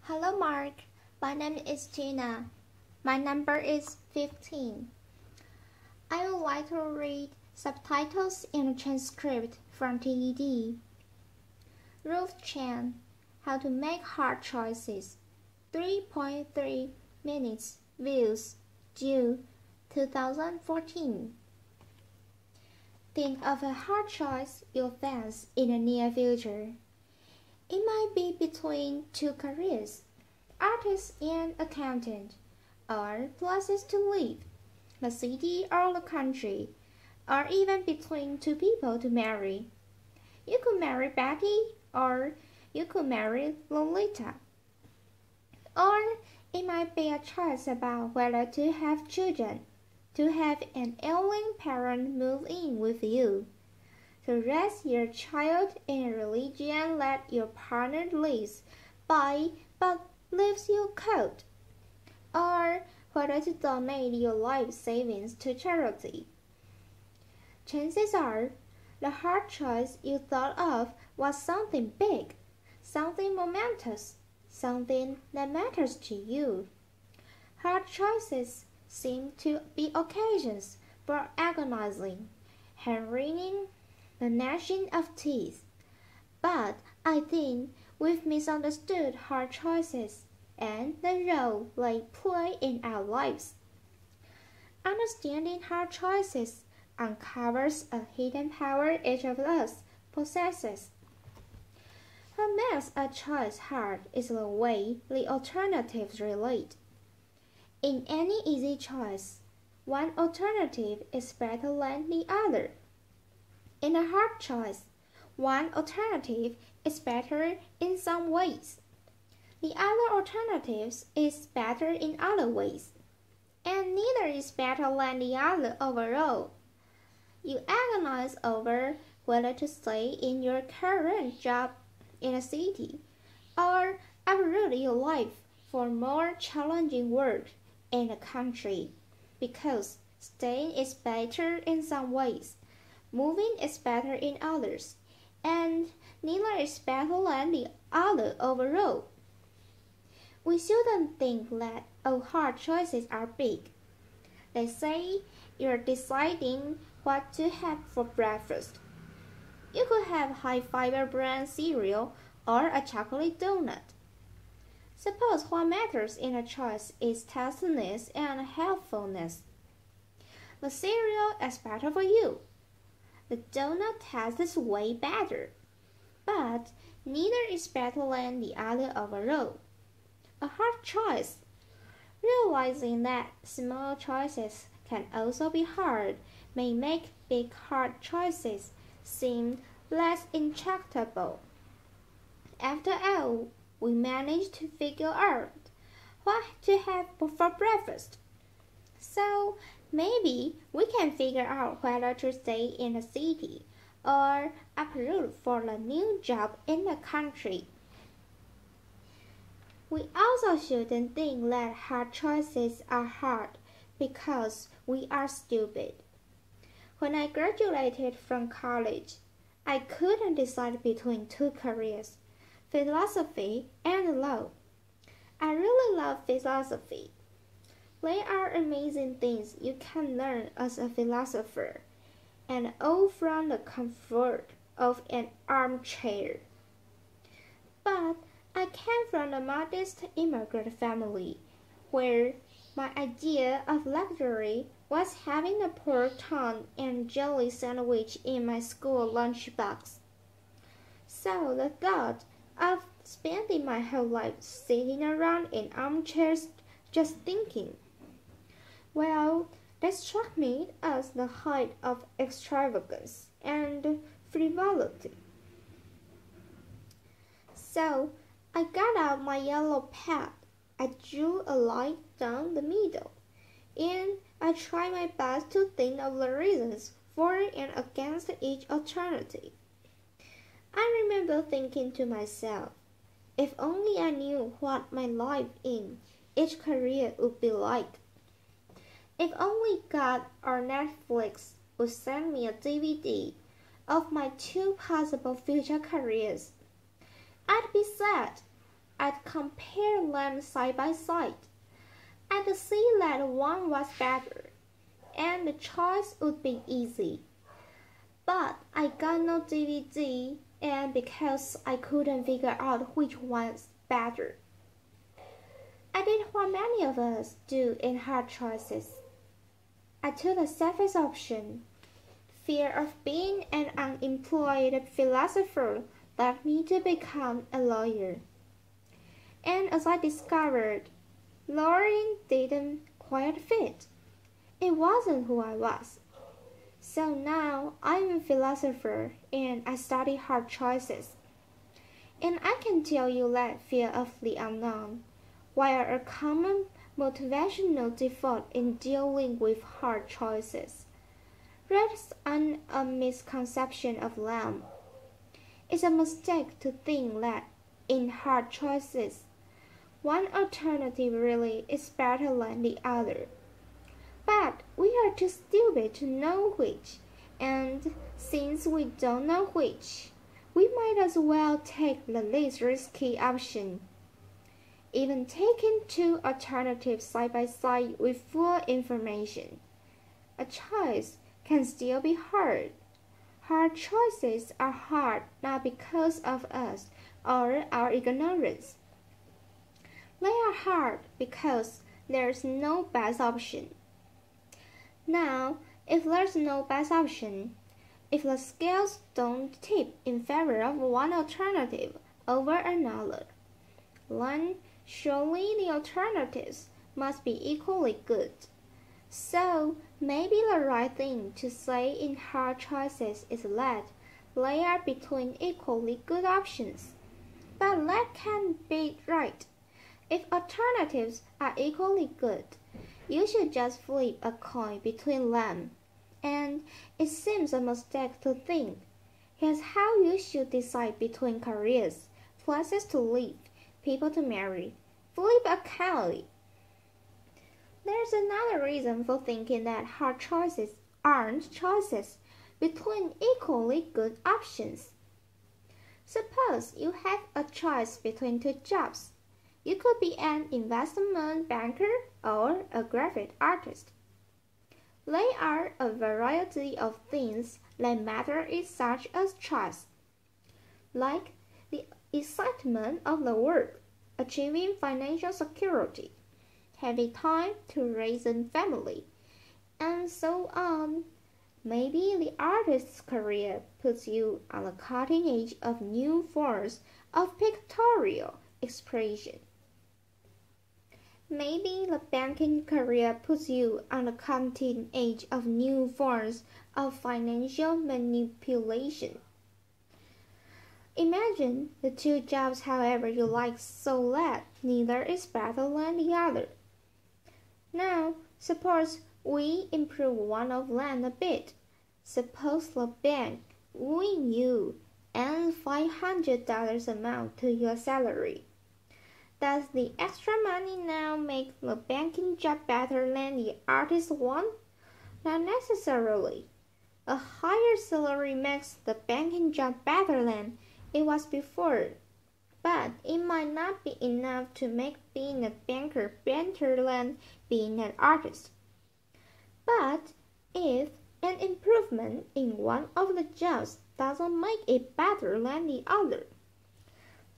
Hello, Mark. My name is Tina. My number is 15. I would like to read subtitles and a transcript from TED. Ruth Chang, How to Make Hard Choices. 3.3 minutes views. June 2014. Think of a hard choice you'll face in the near future. It might be between two careers, artist and accountant, or places to live, the city or the country, or even between two people to marry. You could marry Betty, or you could marry Lolita. Or it might be a choice about whether to have children, to have an ailing parent move in with you, to raise your child in a religion that your partner lives by but leaves you cold, or whether to donate your life savings to charity. Chances are, the hard choice you thought of was something big, something momentous, something that matters to you. Hard choices seem to be occasions for agonizing, hand-wringing, the gnashing of teeth. But I think we've misunderstood hard choices and the role they play in our lives. Understanding hard choices uncovers a hidden power each of us possesses. What makes a choice hard is the way the alternatives relate. In any easy choice, one alternative is better than the other. In a hard choice, one alternative is better in some ways. The other alternative is better in other ways, and neither is better than the other overall. You agonize over whether to stay in your current job in a city or uproot your life for more challenging work in a country, because staying is better in some ways, moving is better in others, and neither is better than the other overall. We shouldn't think that all hard choices are big. They say you're deciding what to have for breakfast. You could have high-fiber bran cereal or a chocolate donut. Suppose what matters in a choice is tastiness and healthfulness. The cereal is better for you. The donut tastes way better, but neither is better than the other overall. A hard choice. Realizing that small choices can also be hard may make big hard choices seem less intractable. After all, we managed to figure out what to have for breakfast. So maybe we can figure out whether to stay in the city or uproot for a new job in the country. We also shouldn't think that hard choices are hard because we are stupid. When I graduated from college, I couldn't decide between two careers, philosophy and law. I really love philosophy. There are amazing things you can learn as a philosopher, and all from the comfort of an armchair. But I came from a modest immigrant family, where my idea of luxury was having a pork tongue and jelly sandwich in my school lunchbox. So the thought of spending my whole life sitting around in armchairs just thinking, well, that struck me as the height of extravagance and frivolity. So I got out my yellow pad. I drew a line down the middle, and I tried my best to think of the reasons for and against each alternative. I remember thinking to myself, if only I knew what my life in each career would be like. If only God or Netflix would send me a DVD of my two possible future careers, I'd be sad. I'd compare them side by side. I'd see that one was better, and the choice would be easy. But I got no DVD, and because I couldn't figure out which one's better, I did what many of us do in hard choices. I took the safest option. Fear of being an unemployed philosopher led me to become a lawyer. And as I discovered, lawyering didn't quite fit. It wasn't who I was. So now I'm a philosopher and I study hard choices. And I can tell you that fear of the unknown, while a common motivational default in dealing with hard choices, rests on a misconception of them. It's a mistake to think that in hard choices, one alternative really is better than the other. But we are too stupid to know which, and since we don't know which, we might as well take the least risky option. Even taking two alternatives side by side with full information, a choice can still be hard. Hard choices are hard not because of us or our ignorance. They are hard because there's no best option. Now, if there's no best option, if the scales don't tip in favor of one alternative over another, then surely the alternatives must be equally good. So, maybe the right thing to say in hard choices is that they are between equally good options. But that can't be right. If alternatives are equally good, you should just flip a coin between them. And it seems a mistake to think. Here's how you should decide between careers, places to live, people to marry. Flip a coin. There's another reason for thinking that hard choices aren't choices between equally good options. Suppose you have a choice between two jobs. You could be an investment banker or a graphic artist. There are a variety of things that matter in such a choice, like the excitement of the work, achieving financial security, having time to raise a family, and so on. Maybe the artist's career puts you on the cutting edge of new forms of pictorial expression. Maybe the banking career puts you on the cutting edge of new forms of financial manipulation. Imagine the two jobs however you like so that neither is better than the other. Now, suppose we improve one of them a bit. Suppose the bank win you and $500 amount to your salary. Does the extra money now make the banking job better than the artist one? Not necessarily. A higher salary makes the banking job better than it was before, but it might not be enough to make being a banker better than being an artist. But if an improvement in one of the jobs doesn't make it better than the other,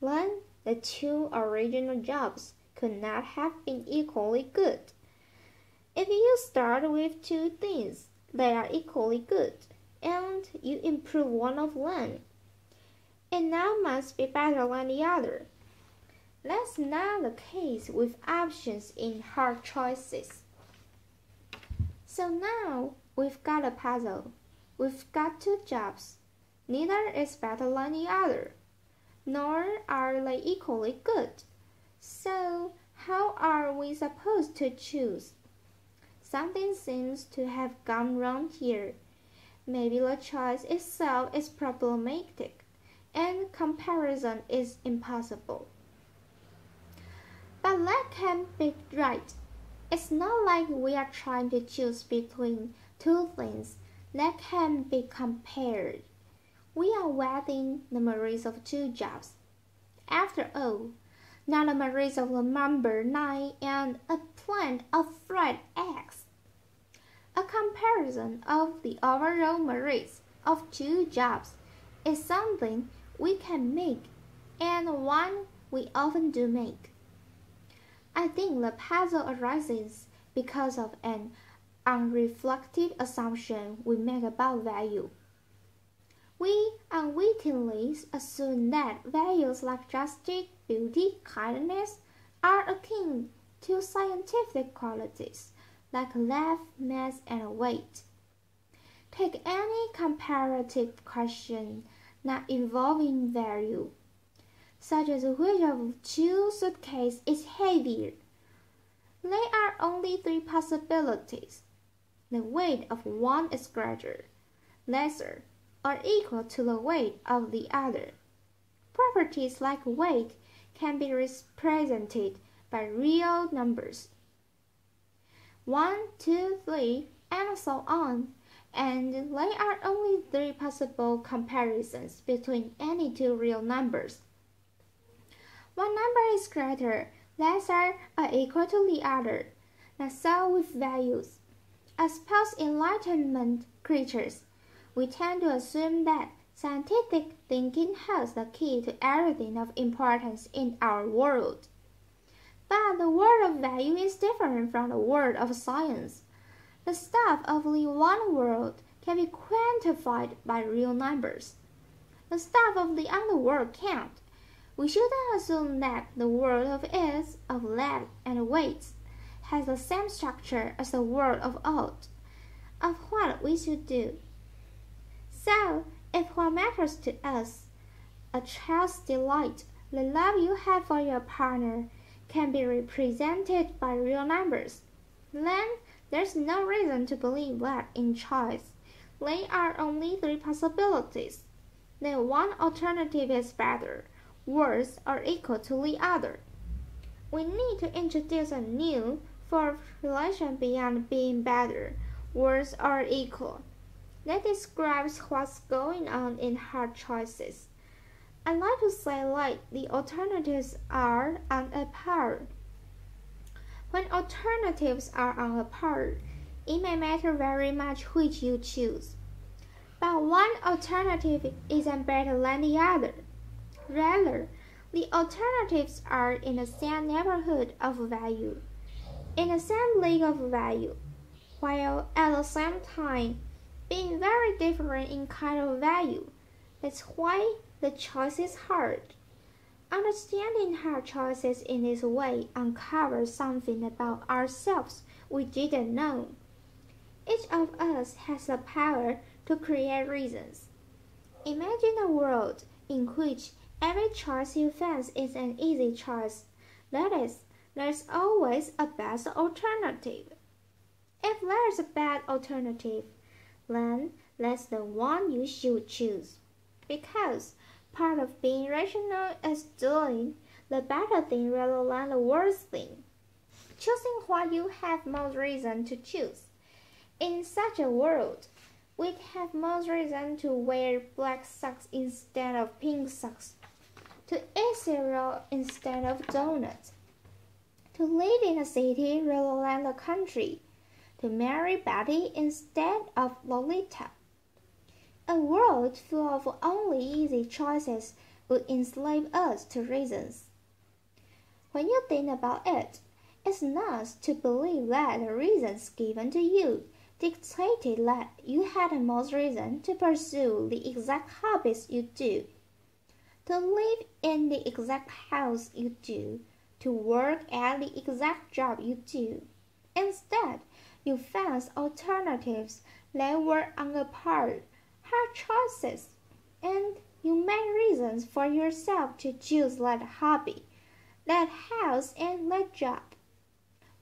then the two original jobs could not have been equally good. If you start with two things that are equally good, and you improve one of them, it now must be better than the other. That's not the case with options in hard choices. So now we've got a puzzle. We've got two jobs. Neither is better than the other, nor are they equally good. So how are we supposed to choose? Something seems to have gone wrong here. Maybe the choice itself is problematic, and comparison is impossible. But that can't be right. It's not like we are trying to choose between two things that can be compared. We are weighing the merits of two jobs. After all, not a memories of the number 9 and a plant of fried eggs. A comparison of the overall merits of two jobs is something we can make and one we often do make. I think the puzzle arises because of an unreflective assumption we make about value. We unwittingly assume that values like justice, beauty, kindness are akin to scientific qualities like length, mass, and weight. Take any comparative question not involving value, such as which of two suitcases is heavier. There are only three possibilities. The weight of one is greater, lesser, or equal to the weight of the other. Properties like weight can be represented by real numbers. 1, 2, 3, and so on, and there are only three possible comparisons between any two real numbers. One number is greater, lesser, or equal to the other. Not so with values. As post-enlightenment creatures, we tend to assume that scientific thinking holds the key to everything of importance in our world. But the world of value is different from the world of science. The stuff of the one world can be quantified by real numbers. The stuff of the other world can't. We shouldn't assume that the world of is, of length and weights, has the same structure as the world of ought, of what we should do. So, if what matters to us, a child's delight, the love you have for your partner, can be represented by real numbers, then there's no reason to believe that in choice there are only three possibilities. Then one alternative is better, worse, or equal to the other. We need to introduce a new form of relation beyond being better, worse, or equal. That describes what's going on in hard choices. I like to say like the alternatives are on a par. When alternatives are on a par, it may matter very much which you choose. But one alternative isn't better than the other. Rather, the alternatives are in the same neighborhood of value, in the same league of value, while at the same time being very different in kind of value. That's why the choice is hard. Understanding hard choices in this way uncovers something about ourselves we didn't know. Each of us has the power to create reasons. Imagine a world in which every choice you face is an easy choice. That is, there's always a best alternative. If there's a bad alternative, then that's the one you should choose. Because part of being rational is doing the better thing rather than the worse thing. Choosing what you have most reason to choose. In such a world, we'd have most reason to wear black socks instead of pink socks, to eat cereal instead of donuts, to live in a city rather than the country, to marry Betty instead of Lolita. A world full of only easy choices would enslave us to reasons. When you think about it, it's nice to believe that the reasons given to you dictated that you had the most reason to pursue the exact hobbies you do, to live in the exact house you do, to work at the exact job you do. Instead, you found alternatives that were on a par, hard choices, and you made reasons for yourself to choose that hobby, that house, and that job.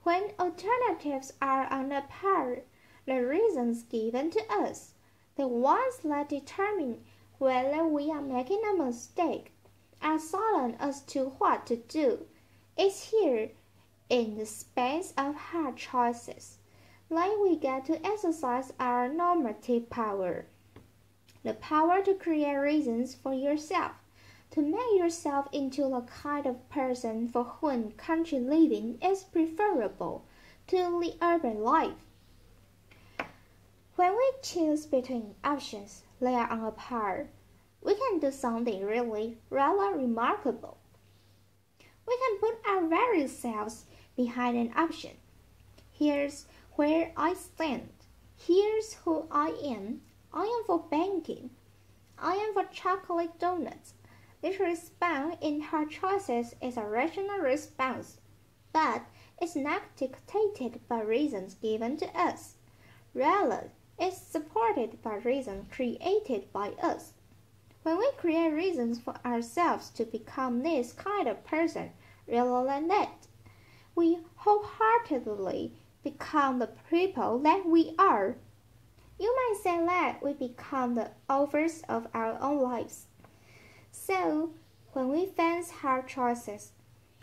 When alternatives are on a par, the reasons given to us, the ones that determine whether we are making a mistake, are silent as to what to do, is here in the space of hard choices. Then we get to exercise our normative power. The power to create reasons for yourself, to make yourself into the kind of person for whom country living is preferable to the urban life. When we choose between options laid on a par, we can do something really rather remarkable. We can put our very selves behind an option. Here's where I stand. Here's who I am. I am for banking. I am for chocolate donuts. This response in her choices is a rational response, but it's not dictated by reasons given to us. Rather, it's supported by reasons created by us. When we create reasons for ourselves to become this kind of person rather than that, we wholeheartedly become the people that we are. You might say that we become the authors of our own lives. So, when we face hard choices,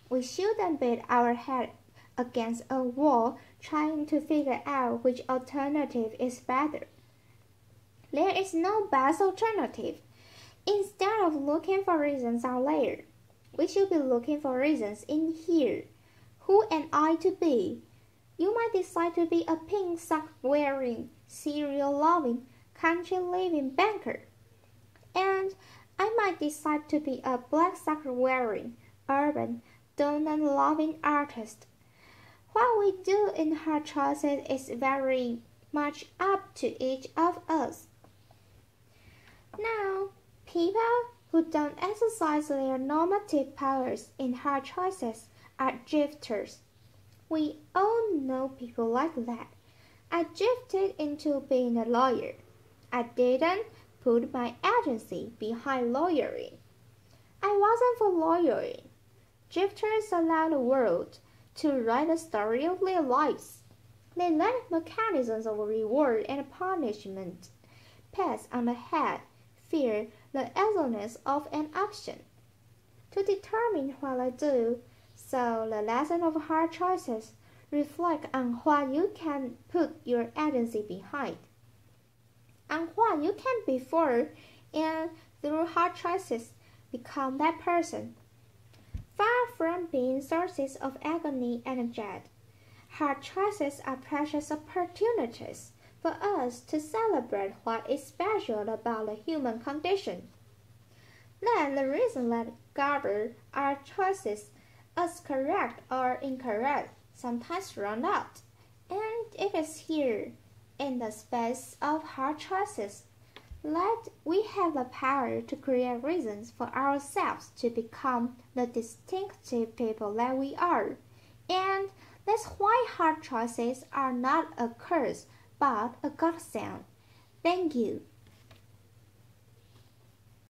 we shouldn't beat our head against a wall trying to figure out which alternative is better. There is no best alternative. Instead of looking for reasons out there, we should be looking for reasons in here. Who am I to be? You might decide to be a pink sock-wearing, cereal-loving, country-living banker. And I might decide to be a black sock-wearing, urban, donut-loving artist. What we do in hard choices is very much up to each of us. Now, people who don't exercise their normative powers in hard choices are drifters. We all know people like that. I drifted into being a lawyer. I didn't put my agency behind lawyering. I wasn't for lawyering. Drifters allow the world to write the story of their lives. They let mechanisms of reward and punishment pass on ahead, fear the excellence of an action. To determine what I do, so the lesson of hard choices reflect on what you can put your agency behind, on what you can be for, and through hard choices become that person. Far from being sources of agony and dread, hard choices are precious opportunities for us to celebrate what is special about the human condition. Then the reason that gather our choices as correct or incorrect sometimes run out, and it is here, in the space of hard choices, that we have the power to create reasons for ourselves to become the distinctive people that we are. And that's why hard choices are not a curse, but a godsend. Thank you.